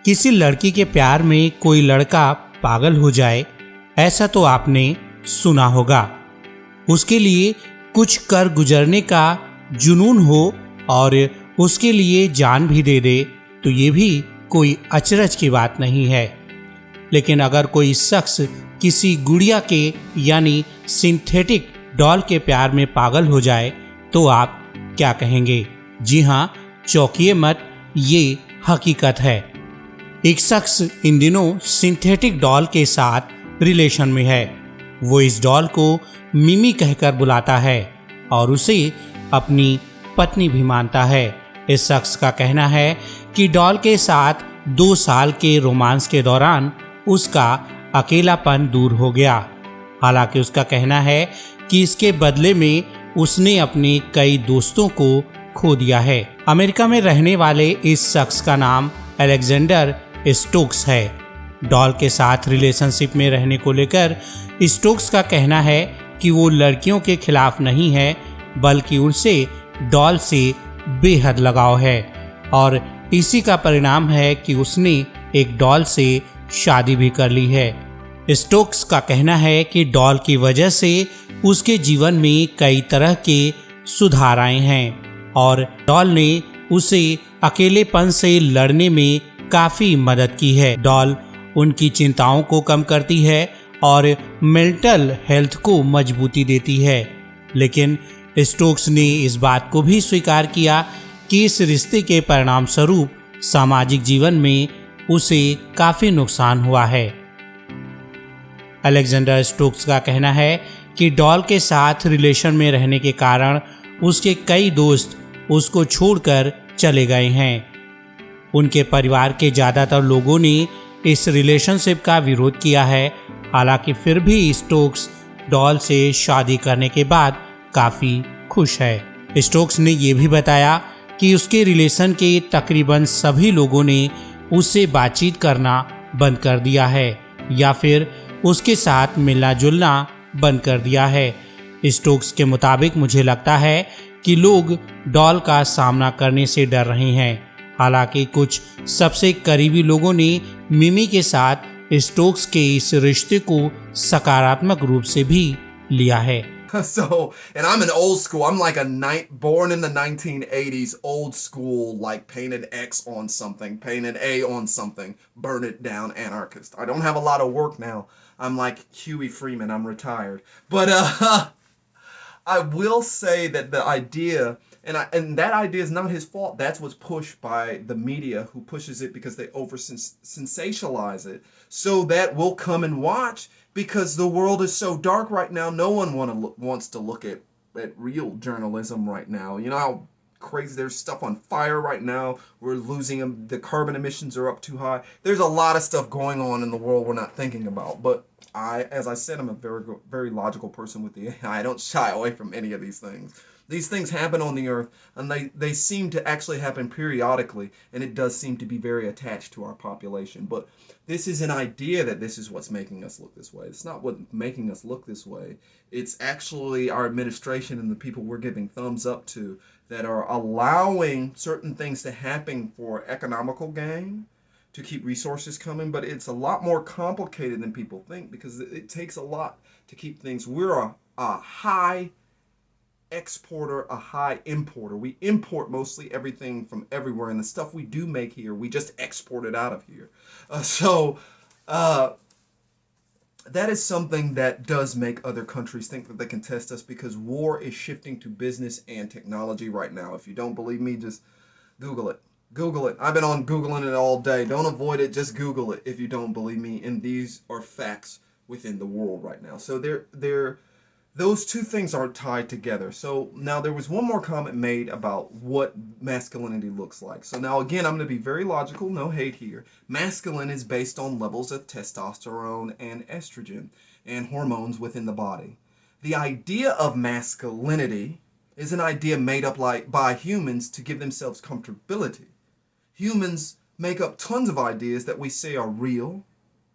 किसी लड़की के प्यार में कोई लड़का पागल हो जाए, ऐसा तो आपने सुना होगा। उसके लिए कुछ कर गुजरने का जुनून हो और उसके लिए जान भी दे दे, तो ये भी कोई अचरज की बात नहीं है। लेकिन अगर कोई शख्स किसी गुड़िया के यानी सिंथेटिक डॉल के प्यार में पागल हो जाए तो आप क्या कहेंगे? जी हाँ, चौंकिए मत, ये हकीकत है। एक शख्स इन दिनों सिंथेटिक डॉल के साथ रिलेशन में है। वो इस डॉल को मिमी कहकर बुलाता है और उसे अपनी पत्नी भी मानता है। इस शख्स का कहना है कि डॉल के साथ 2 साल के रोमांस के दौरान उसका अकेलापन दूर हो गया। हालांकि उसका कहना है कि इसके बदले में उसने अपने कई दोस्तों को खो दिया है। अमेरिका में रहने वाले इस शख्स का नाम अलेक्जेंडर स्टोक्स है। डॉल के साथ रिलेशनशिप में रहने को लेकर स्टोक्स का कहना है कि वो लड़कियों के खिलाफ नहीं है, बल्कि उनसे डॉल से बेहद लगाव है और इसी का परिणाम है कि उसने एक डॉल से शादी भी कर ली है। स्टोक्स का कहना है कि डॉल की वजह से उसके जीवन में कई तरह के सुधार आए हैं और डॉल ने उसे अकेलेपन से लड़ने में काफ़ी मदद की है। डॉल उनकी चिंताओं को कम करती है और मेंटल हेल्थ को मजबूती देती है। लेकिन स्टोक्स ने इस बात को भी स्वीकार किया कि इस रिश्ते के परिणाम स्वरूप सामाजिक जीवन में उसे काफ़ी नुकसान हुआ है। अलेक्जेंडर स्टोक्स का कहना है कि डॉल के साथ रिलेशन में रहने के कारण उसके कई दोस्त उसको छोड़कर चले गए हैं। उनके परिवार के ज़्यादातर लोगों ने इस रिलेशनशिप का विरोध किया है। हालांकि फिर भी स्टोक्स डॉल से शादी करने के बाद काफ़ी खुश है। स्टोक्स ने यह भी बताया कि उसके रिलेशन के तकरीबन सभी लोगों ने उससे बातचीत करना बंद कर दिया है या फिर उसके साथ मिलना जुलना बंद कर दिया है। स्टोक्स के मुताबिक मुझे लगता है कि लोग डॉल का सामना करने से डर रहे हैं। हालांकि कुछ सबसे करीबी लोगों ने मिमी के साथ स्टोक्स के इस रिश्ते को सकारात्मक रूप से भी लिया है। So, and I'm an old school. I'm like born in the 1980s, old school, like painted X on something, painted A on something, burn it down anarchist. I don't have a lot of work now. I'm like Huey Freeman. I'm retired. But I will say that the idea, and that idea is not his fault. That's what's pushed by the media, who pushes it because they over sensationalize it, so that we'll come and watch. Because the world is so dark right now, no one wants to look at real journalism right now. You know how crazy, there's stuff on fire right now. We're losing them. The carbon emissions are up too high. There's a lot of stuff going on in the world we're not thinking about. But as I said, I'm a very logical person with the AI. I don't shy away from any of these things. These things happen on the earth, and they seem to actually happen periodically, and it does seem to be very attached to our population. But this is an idea that this is what's making us look this way. It's not what's making us look this way. It's actually our administration and the people we're giving thumbs up to that are allowing certain things to happen for economical gain, to keep resources coming. But it's a lot more complicated than people think, because it takes a lot to keep things. We're a high exporter, a high importer. We import mostly everything from everywhere, and the stuff we do make here, we just export it out of here. That is something that does make other countries think that they can test us, because war is shifting to business and technology right now. If you don't believe me, just Google it. Google it. I've been on Googling it all day. Don't avoid it. Just Google it if you don't believe me. And these are facts within the world right now. So those two things are tied together. So now there was one more comment made about what masculinity looks like. So now again, I'm going to be very logical, no hate here. Masculine is based on levels of testosterone and estrogen and hormones within the body. The idea of masculinity is an idea made up by humans to give themselves comfortability. Humans make up tons of ideas that we say are real,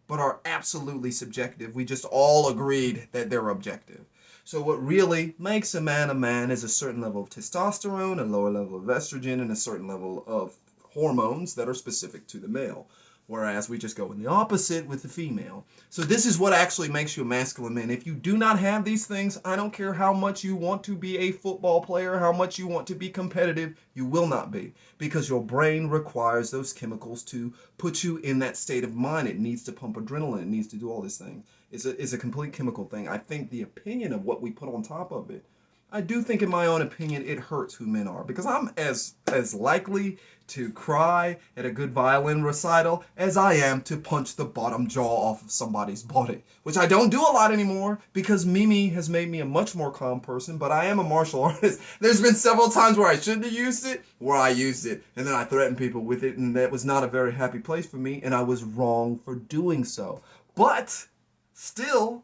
but are absolutely subjective. We just all agreed that they're objective. So what really makes a man is a certain level of testosterone, a lower level of estrogen, and a certain level of hormones that are specific to the male. whereas we just go in the opposite with the female. So this is what actually makes you a masculine man. If you do not have these things, I don't care how much you want to be a football player, how much you want to be competitive, you will not be, because your brain requires those chemicals to put you in that state of mind. It needs to pump adrenaline. It needs to do all these things. It's a complete chemical thing. I think the opinion of what we put on top of it, I do think, in my own opinion, it hurts who men are, because I'm as likely to cry at a good violin recital as I am to punch the bottom jaw off of somebody's body, which I don't do a lot anymore because Mimi has made me a much more calm person, but I am a martial artist. There's been several times where I shouldn't have used it, where I used it, and then I threatened people with it, and that was not a very happy place for me, and I was wrong for doing so. But still,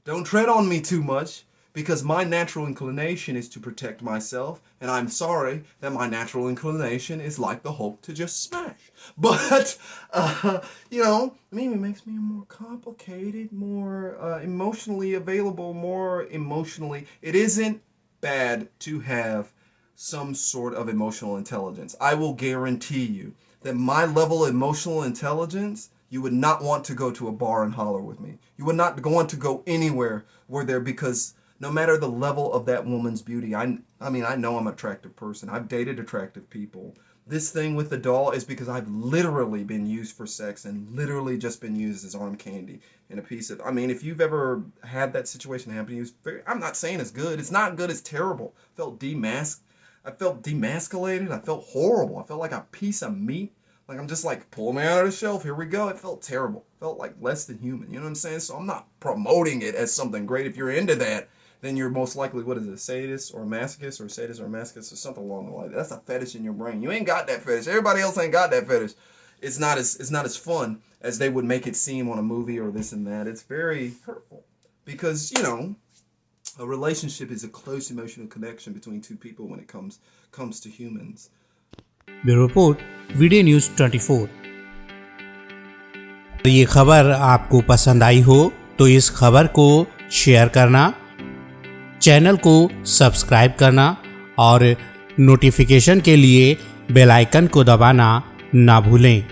don't tread on me too much, because my natural inclination is to protect myself, and I'm sorry that my natural inclination is like the Hulk to just smash. But, Mimi makes me more complicated, more emotionally available, more emotionally. It isn't bad to have some sort of emotional intelligence. I will guarantee you that my level of emotional intelligence, you would not want to go to a bar and holler with me. You would not want to go anywhere where there, because no matter the level of that woman's beauty, I mean, I know I'm an attractive person. I've dated attractive people. This thing with the doll is because I've literally been used for sex and literally just been used as arm candy and a piece of, I mean, if you've ever had that situation happen to you, I'm not saying it's good. It's not good. It's terrible. I felt demasculated. I felt horrible. I felt like a piece of meat. Like, I'm just like, pull me out of the shelf. Here we go. It felt terrible. It felt like less than human. You know what I'm saying? So I'm not promoting it as something great. If you're into that, then you're most likely, what is it, sadist or masochist or masochist or something along the line. That's a fetish in your brain. You ain't got that fetish. Everybody else ain't got that fetish. It's not as fun as they would make it seem on a movie or this and that. It's very hurtful because, a relationship is a close emotional connection between two people when it comes to humans. Bureau report, video news 24। ये खबर आपको पसंद आई हो तो इस खबर को share करना, चैनल को सब्सक्राइब करना और नोटिफिकेशन के लिए बेल आइकन को दबाना ना भूलें।